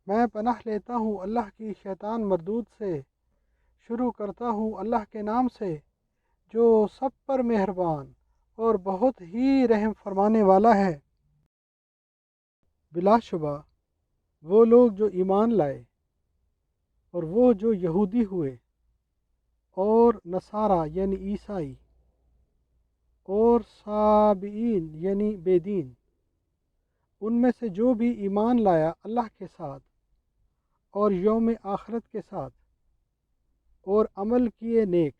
میں پناہ لیتا ہوں اللہ کی شیطان مردود سے۔ شروع کرتا ہوں اللہ کے نام سے جو سب پر مہربان اور بہت ہی رحم فرمانے والا ہے۔ بلا شبہ وہ لوگ جو ایمان لائے اور وہ جو یہودی ہوئے اور نصارہ یعنی عیسائی اور صابئین یعنی بے دین، ان میں سے جو بھی ایمان لایا اللہ کے ساتھ اور یوم آخرت کے ساتھ اور عمل کیے نیک،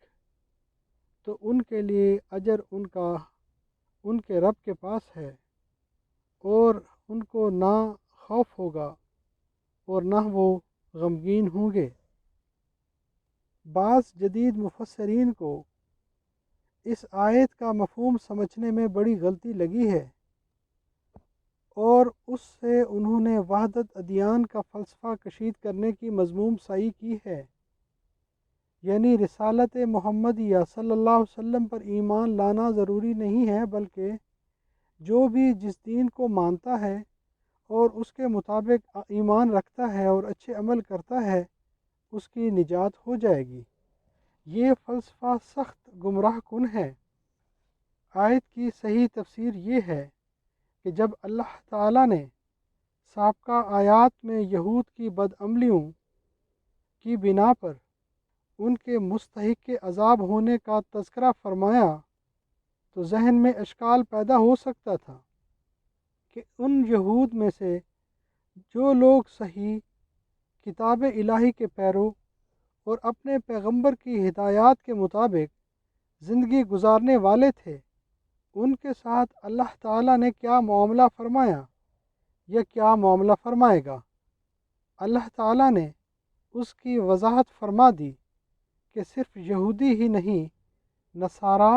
تو ان کے لیے اجر ان کا ان کے رب کے پاس ہے، اور ان کو نہ خوف ہوگا اور نہ وہ غمگین ہوں گے۔ بعض جدید مفسرین کو اس آیت کا مفہوم سمجھنے میں بڑی غلطی لگی ہے، اور اس سے انہوں نے وحدت ادیان کا فلسفہ کشید کرنے کی مذموم سعی کی ہے، یعنی رسالت محمدیہ صلی اللہ علیہ وسلم پر ایمان لانا ضروری نہیں ہے، بلکہ جو بھی جس دین کو مانتا ہے اور اس کے مطابق ایمان رکھتا ہے اور اچھے عمل کرتا ہے، اس کی نجات ہو جائے گی۔ یہ فلسفہ سخت گمراہ کن ہے۔ آیت کی صحیح تفسیر یہ ہے کہ جب اللہ تعالیٰ نے سابقہ آیات میں یہود کی بدعملیوں کی بنا پر ان کے مستحق عذاب ہونے کا تذکرہ فرمایا، تو ذہن میں اشکال پیدا ہو سکتا تھا کہ ان یہود میں سے جو لوگ صحیح کتاب الہی کے پیرو اور اپنے پیغمبر کی ہدایات کے مطابق زندگی گزارنے والے تھے، ان کے ساتھ اللہ تعالیٰ نے کیا معاملہ فرمایا یا کیا معاملہ فرمائے گا۔ اللہ تعالیٰ نے اس کی وضاحت فرما دی کہ صرف یہودی ہی نہیں، نصارہ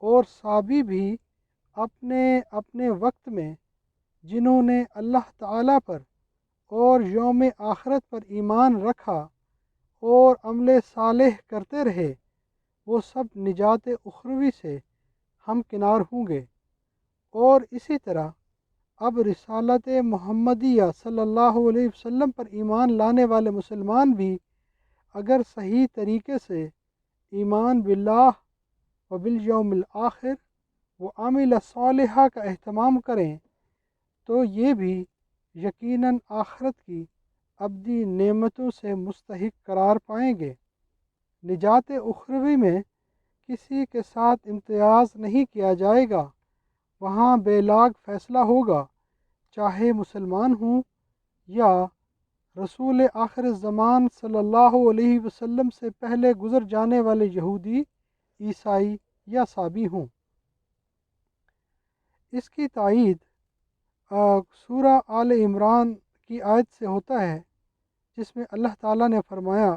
اور صابی بھی اپنے اپنے وقت میں جنہوں نے اللہ تعالیٰ پر اور یوم آخرت پر ایمان رکھا اور عمل صالح کرتے رہے، وہ سب نجات اخروی سے ہمکنار ہوں گے۔ اور اسی طرح اب رسالت محمدیہ صلی اللہ علیہ وسلم پر ایمان لانے والے مسلمان بھی اگر صحیح طریقے سے ایمان باللہ و بالیوم الآخر و عمل صالحہ کا اہتمام کریں، تو یہ بھی یقیناً آخرت کی ابدی نعمتوں سے مستحق قرار پائیں گے۔ نجات اخروی میں کسی کے ساتھ امتیاز نہیں کیا جائے گا، وہاں بے لاگ فیصلہ ہوگا، چاہے مسلمان ہوں یا رسول آخر الزمان صلی اللہ علیہ وسلم سے پہلے گزر جانے والے یہودی، عیسائی یا صابی ہوں۔ اس کی تائید سورہ آل عمران کی آیت سے ہوتا ہے، جس میں اللہ تعالیٰ نے فرمایا،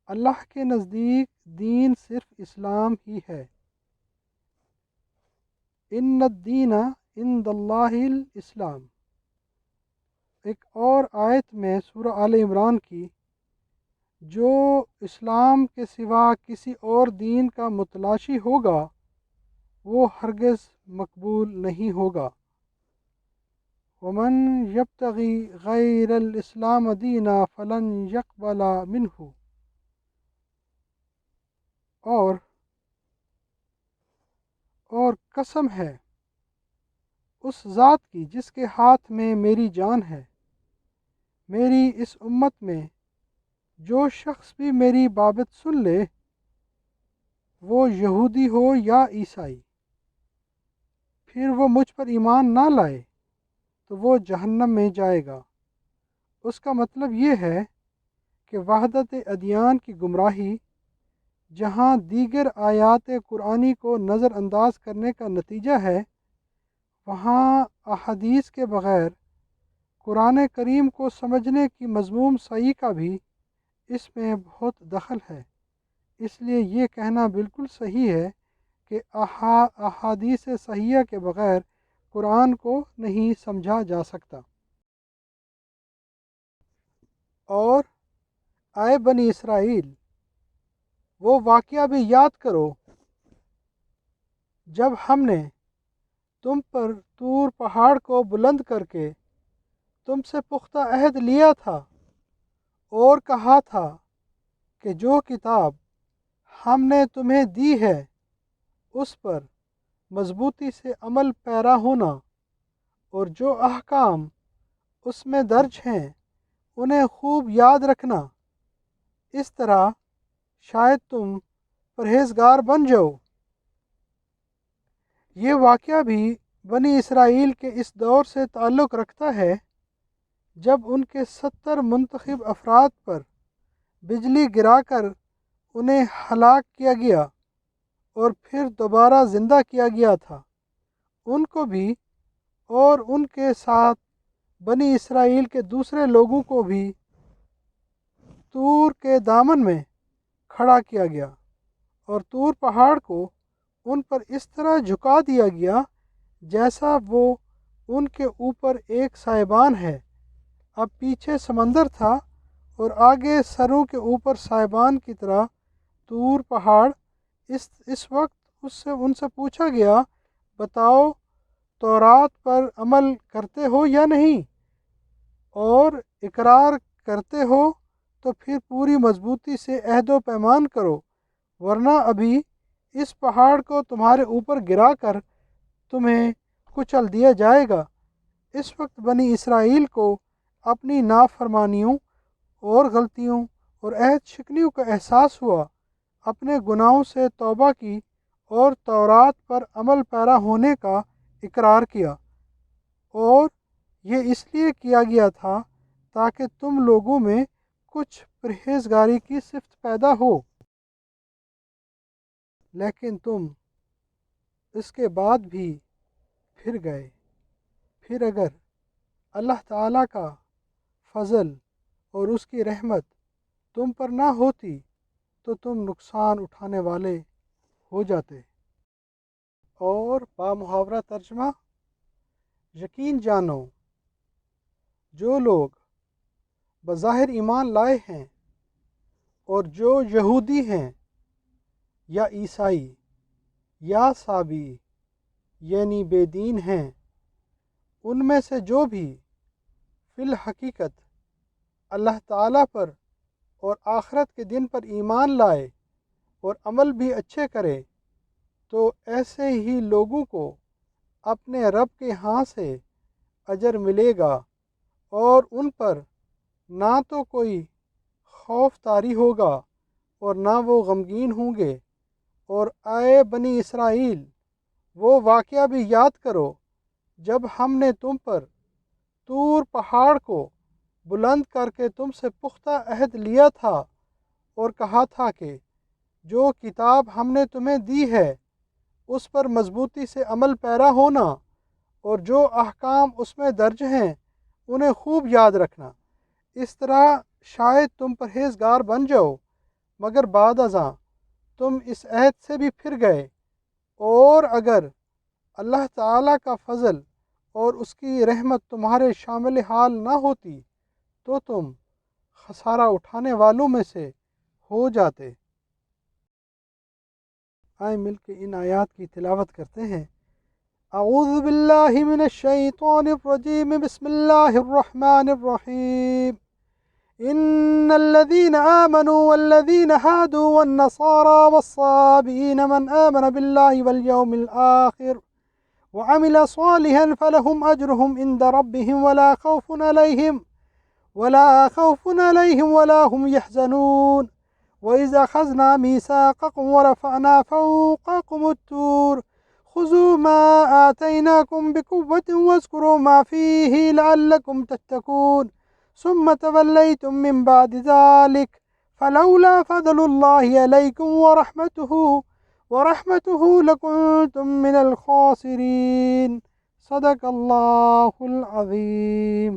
اللہ کے نزدیک دین صرف اسلام ہی ہے۔ ان الدین عند اللہ الاسلام۔ ایک اور آیت میں سورہ آل عمران کی، جو اسلام کے سوا کسی اور دین کا متلاشی ہوگا وہ ہرگز مقبول نہیں ہوگا۔ ومن یبتغی غیر الاسلام دینا فلن یقبل منہ۔ اور قسم ہے اس ذات کی جس کے ہاتھ میں میری جان ہے، میری اس امت میں جو شخص بھی میری بابت سن لے، وہ یہودی ہو یا عیسائی، پھر وہ مجھ پر ایمان نہ لائے، تو وہ جہنم میں جائے گا۔ اس کا مطلب یہ ہے کہ وحدت ادیان کی گمراہی، جہاں دیگر آیات قرآنی کو نظر انداز کرنے کا نتیجہ ہے، وہاں احادیث کے بغیر قرآن کریم کو سمجھنے کی مذموم سعی کا بھی اس میں بہت دخل ہے۔ اس لیے یہ کہنا بالکل صحیح ہے کہ احادیث صحیحہ کے بغیر قرآن کو نہیں سمجھا جا سکتا۔ اور اے بنی اسرائیل، وہ واقعہ بھی یاد کرو جب ہم نے تم پر طور پہاڑ کو بلند کر کے تم سے پختہ عہد لیا تھا، اور کہا تھا کہ جو کتاب ہم نے تمہیں دی ہے اس پر مضبوطی سے عمل پیرا ہونا، اور جو احکام اس میں درج ہیں انہیں خوب یاد رکھنا، اس طرح شاید تم پرہیزگار بن جاؤ۔ یہ واقعہ بھی بنی اسرائیل کے اس دور سے تعلق رکھتا ہے جب ان کے 70 منتخب افراد پر بجلی گرا کر انہیں ہلاک کیا گیا اور پھر دوبارہ زندہ کیا گیا تھا۔ ان کو بھی اور ان کے ساتھ بنی اسرائیل کے دوسرے لوگوں کو بھی طور کے دامن میں کھڑا کیا گیا، اور طور پہاڑ کو ان پر اس طرح جھکا دیا گیا جیسا وہ ان کے اوپر ایک سائبان ہے۔ اب پیچھے سمندر تھا اور آگے سروں کے اوپر سائبان کی طرح طور پہاڑ۔ اس وقت ان سے پوچھا گیا، بتاؤ تورات پر عمل کرتے ہو یا نہیں؟ اور اقرار کرتے ہو تو پھر پوری مضبوطی سے عہد و پیمان کرو، ورنہ ابھی اس پہاڑ کو تمہارے اوپر گرا کر تمہیں کچل دیا جائے گا۔ اس وقت بنی اسرائیل کو اپنی نافرمانیوں اور غلطیوں اور عہد شکنیوں کا احساس ہوا، اپنے گناہوں سے توبہ کی اور تورات پر عمل پیرا ہونے کا اقرار کیا، اور یہ اس لیے کیا گیا تھا تاکہ تم لوگوں میں کچھ پرہیزگاری کی صفت پیدا ہو۔ لیکن تم اس کے بعد بھی پھر گئے۔ پھر اگر اللہ تعالیٰ کا فضل اور اس کی رحمت تم پر نہ ہوتی تو تم نقصان اٹھانے والے ہو جاتے۔ اور بامحاورہ ترجمہ، یقین جانو جو لوگ بظاہر ایمان لائے ہیں اور جو یہودی ہیں یا عیسائی یا صابئی یعنی بے دین ہیں، ان میں سے جو بھی فی الحقیقت اللہ تعالیٰ پر اور آخرت کے دن پر ایمان لائے اور عمل بھی اچھے کرے، تو ایسے ہی لوگوں کو اپنے رب کے ہاں سے اجر ملے گا، اور ان پر نہ تو کوئی خوف طاری ہوگا اور نہ وہ غمگین ہوں گے۔ اور اے بنی اسرائیل، وہ واقعہ بھی یاد کرو جب ہم نے تم پر طور پہاڑ کو بلند کر کے تم سے پختہ عہد لیا تھا اور کہا تھا کہ جو کتاب ہم نے تمہیں دی ہے اس پر مضبوطی سے عمل پیرا ہونا، اور جو احکام اس میں درج ہیں انہیں خوب یاد رکھنا، اس طرح شاید تم پرہیزگار بن جاؤ۔ مگر بعد ازاں تم اس عہد سے بھی پھر گئے، اور اگر اللہ تعالیٰ کا فضل اور اس کی رحمت تمہارے شامل حال نہ ہوتی تو تم خسارہ اٹھانے والوں میں سے ہو جاتے۔ آئے مل کے ان آیات کی تلاوت کرتے ہیں۔ اعوذ باللہ من الشیطان الرجیم، بسم اللہ الرحمن الرحیم۔ ان الذين آمنوا والذين هادوا والنصارى والصابئين من آمن بالله واليوم الآخر وعمل صالحا فلهم أجرهم عند ربهم ولا خوف عليهم ولا هم يحزنون وإذا أخذنا ميثاقكم ورفعنا فوقكم الطور خذوا ما آتيناكم بقوة واذكروا ما فيه لعلكم تتقون ثم توليتم من بعد ذلك فلولا فضل الله عليكم ورحمته لكنتم من الخاسرين۔ صدق اللہ العظیم۔